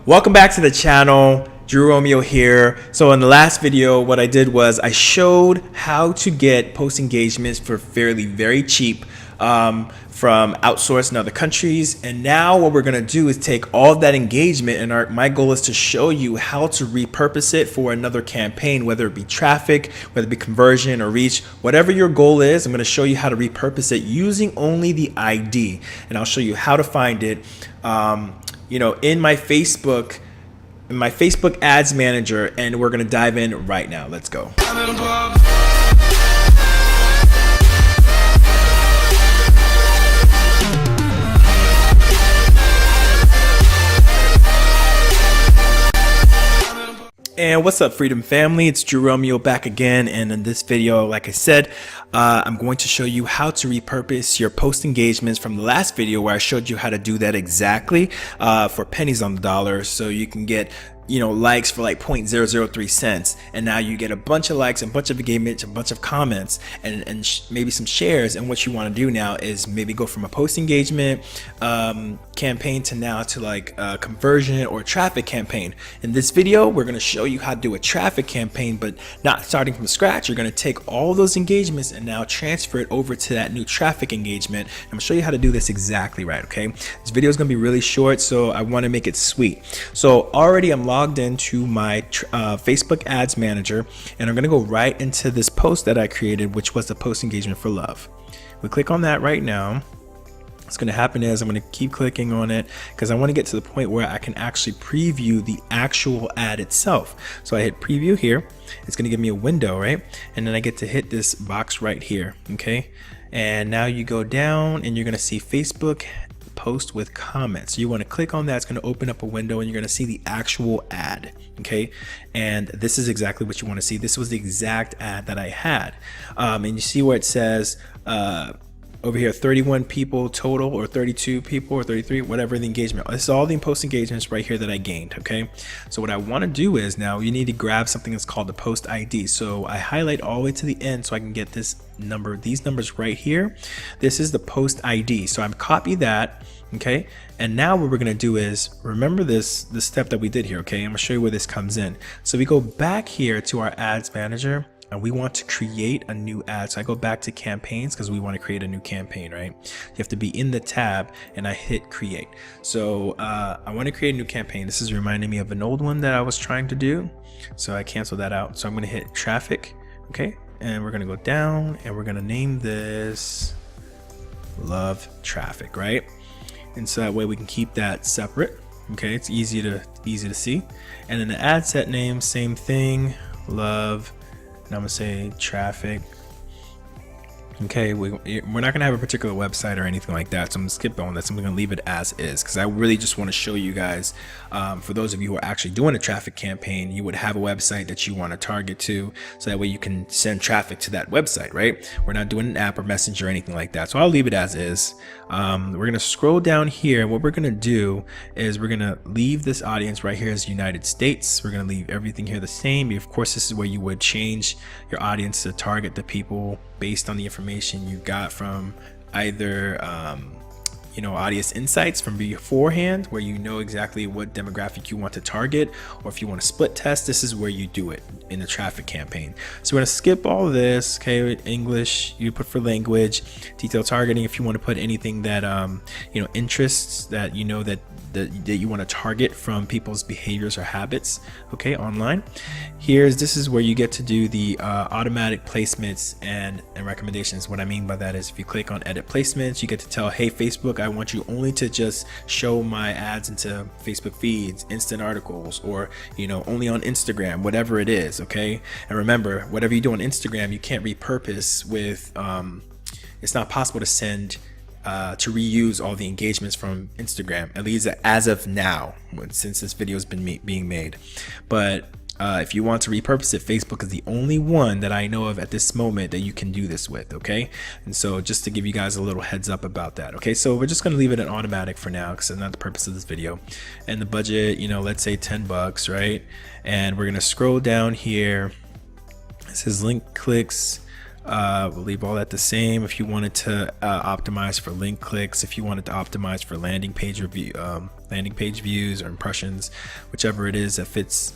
Welcome back to the channel. Drew Romeo here. So in the last video, what I did was I showed how to get post engagements for very cheap from outsourced in other countries. And now what we're gonna do is take all of that engagement, and my goal is to show you how to repurpose it for another campaign, whether it be traffic, whether it be conversion or reach, whatever your goal is. I'm gonna show you how to repurpose it using only the ID, and I'll show you how to find it. In my Facebook ads manager, and we're gonna dive in right now. Let's go. And what's up, Freedom Family? It's Drew Romeo back again, and in this video, like I said, I'm going to show you how to repurpose your post engagements from the last video where I showed you how to do that exactly for pennies on the dollar, so you can get likes for like 0.003 cents, and now you get a bunch of likes, a bunch of engagements, a bunch of comments, and maybe some shares. And what you want to do now is maybe go from a post engagement campaign to now to like a conversion or traffic campaign. In this video, we're going to show you how to do a traffic campaign, but not starting from scratch. You're going to take all those engagements and now transfer it over to that new traffic engagement. I'm going to show you how to do this exactly right. Okay, this video is going to be really short, so I want to make it sweet. So already I'm logged into my Facebook ads manager, and I'm going to go right into this post that I created, which was the post engagement for love. We click on that right now. What's going to happen is I'm going to keep clicking on it because I want to get to the point where I can actually preview the actual ad itself. So I hit preview here. It's going to give me a window, right? And then I get to hit this box right here. Okay. And now you go down and you're going to see Facebook post with comments. So you want to click on that. It's going to open up a window and you're going to see the actual ad. Okay. And this is exactly what you want to see. This was the exact ad that I had. And you see where it says, over here, 31 people total, or 32 people, or 33, whatever the engagement. This is all the post engagements right here that I gained. Okay, so what I want to do is now you need to grab something that's called the post ID. So I highlight all the way to the end so I can get this number, these numbers right here. This is the post ID. So I'm copy that. Okay, and now what we're gonna do is remember the step that we did here. Okay, I'm gonna show you where this comes in. So we go back here to our ads manager, and we want to create a new ad. So I go back to campaigns because we want to create a new campaign, right? You have to be in the tab, and I hit create. So I want to create a new campaign. This is reminding me of an old one that I was trying to do. So I canceled that out. So I'm going to hit traffic. Okay. And we're going to go down and we're going to name this love traffic, right? And so that way we can keep that separate. Okay. It's easy to see. And then the ad set name, same thing, love. And I'm gonna say traffic. Okay, we're not gonna have a particular website or anything like that, so I'm gonna skip on this. I'm gonna leave it as is because I really just want to show you guys, for those of you who are actually doing a traffic campaign, you would have a website that you want to target to, so that way you can send traffic to that website, right? We're not doing an app or messenger or anything like that, so I'll leave it as is. We're gonna scroll down here, and what we're gonna do is we're gonna leave this audience right here as United States. We're gonna leave everything here the same. Of course, this is where you would change your audience to target the people based on the information you got from either audience insights from beforehand, where you know exactly what demographic you want to target, or if you want to split test, this is where you do it in the traffic campaign. So we're going to skip all of this. Okay, English you put for language, detailed targeting if you want to put anything that interests that that you want to target from people's behaviors or habits, okay, online. This is where you get to do the automatic placements and recommendations. What I mean by that is if you click on edit placements, you get to tell, hey Facebook, I want you only to just show my ads into Facebook feeds, instant articles, or only on Instagram, whatever it is. Okay, and remember, whatever you do on Instagram, you can't repurpose with it's not possible to send to reuse all the engagements from Instagram, at least as of now, since this video has been being made. But if you want to repurpose it, Facebook is the only one that I know of at this moment that you can do this with. Okay, and so just to give you guys a little heads up about that. Okay, so we're just going to leave it an automatic for now because that's not the purpose of this video. And the budget, let's say $10, right? And we're going to scroll down here. It says link clicks. We'll leave all that the same. If you wanted to optimize for link clicks, if you wanted to optimize for landing page review, landing page views or impressions, whichever it is that fits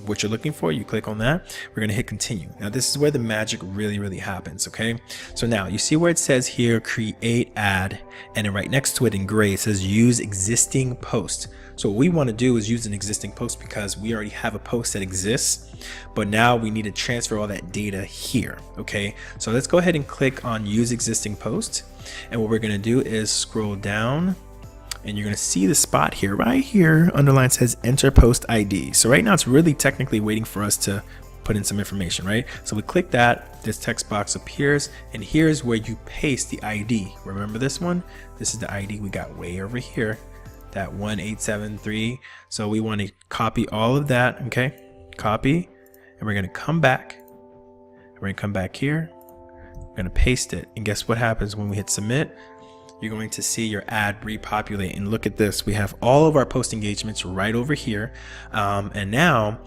what you're looking for. You click on that. We're going to hit continue. Now this is where the magic really happens. Okay, so now you see where it says here create ad, and then right next to it in gray it says use existing post. So what we want to do is use an existing post because we already have a post that exists, but now we need to transfer all that data here. Okay, so let's go ahead and click on use existing post, and what we're going to do is scroll down, and you're going to see the spot here, right here, underline says enter post ID. So right now it's really technically waiting for us to put in some information, right? So we click that, this text box appears, and here's where you paste the ID. Remember this one? This is the ID we got way over here, that 1873. So we want to copy all of that. Okay, copy, and we're going to come back. We're going to come back here. We're going to paste it, and guess what happens when we hit submit? You're going to see your ad repopulate, and look at this. We have all of our post engagements right over here. And now,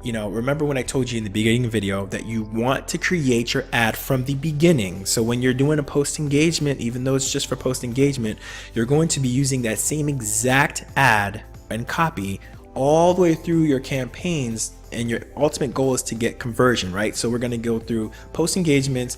you know, remember when I told you in the beginning video that you want to create your ad from the beginning. So when you're doing a post engagement, even though it's just for post engagement, you're going to be using that same exact ad and copy all the way through your campaigns, and your ultimate goal is to get conversion, right? So we're going to go through post engagements,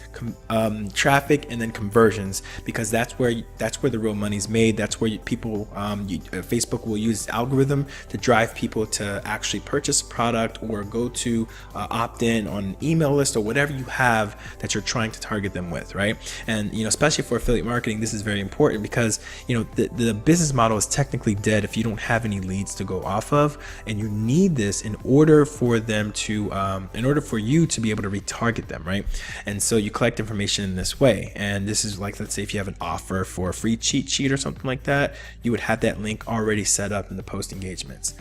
traffic, and then conversions, because that's where the real money's made. That's where people, Facebook will use algorithm to drive people to actually purchase a product or go to opt in on an email list or whatever you have that you're trying to target them with, right? And you know, especially for affiliate marketing, this is very important because you know the business model is technically dead if you don't have any leads to go off of, and you need this in order for them to in order for you to be able to retarget them, right? And so you collect information in this way, and this is like, let's say if you have an offer for a free cheat sheet or something like that, you would have that link already set up in the post engagements.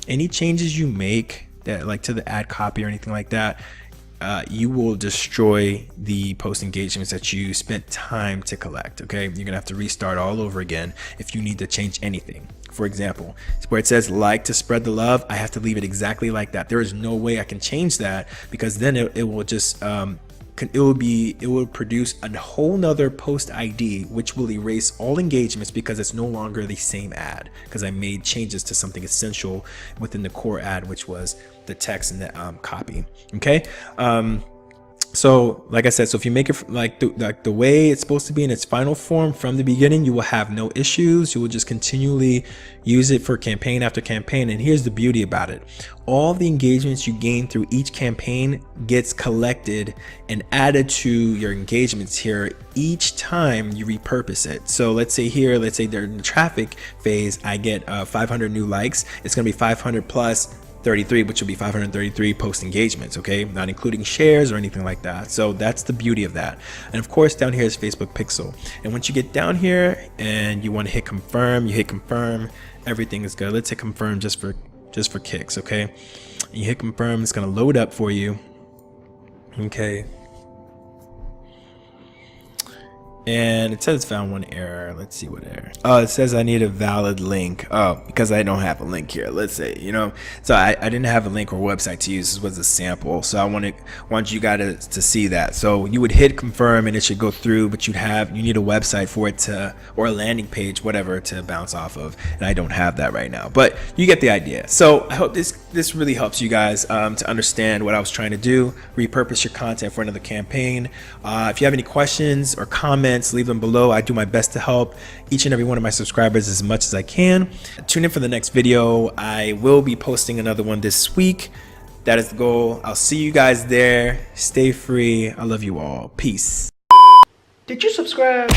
Any changes you make that like to the ad copy or anything like that, you will destroy the post engagements that you spent time to collect. Okay, you're gonna have to restart all over again if you need to change anything. For example, where it says like to spread the love, I have to leave it exactly like that. There is no way I can change that, because then it will just it will produce a whole nother post ID, which will erase all engagements because it's no longer the same ad, because I made changes to something essential within the core ad, which was the text and the copy. Okay, so like I said, so if you make it like the way it's supposed to be in its final form from the beginning, you will have no issues. You will just continually use it for campaign after campaign. And here's the beauty about it. All the engagements you gain through each campaign gets collected and added to your engagements here each time you repurpose it. So let's say here, let's say during the traffic phase, I get 500 new likes. It's going to be 500 plus 33, which will be 533 post engagements, okay, not including shares or anything like that. So that's the beauty of that. And of course down here is Facebook Pixel, and once you get down here and you want to hit confirm, you hit confirm, everything is good. Let's hit confirm just for kicks. Okay, and you hit confirm, it's going to load up for you. Okay, and it says found one error. Let's see what error. Oh, it says I need a valid link. Oh, because I don't have a link here. Let's say, you know, so I didn't have a link or website to use. This was a sample, so I want you guys to see that. So you would hit confirm and it should go through, but you need a website for it to, or a landing page, whatever, to bounce off of, and I don't have that right now, but you get the idea. So I hope this really helps you guys to understand what I was trying to do. Repurpose your content for another campaign. If you have any questions or comments, leave them below. I do my best to help each and every one of my subscribers as much as I can. Tune in for the next video. I will be posting another one this week. That is the goal. I'll see you guys there. Stay free. I love you all. Peace. Did you subscribe?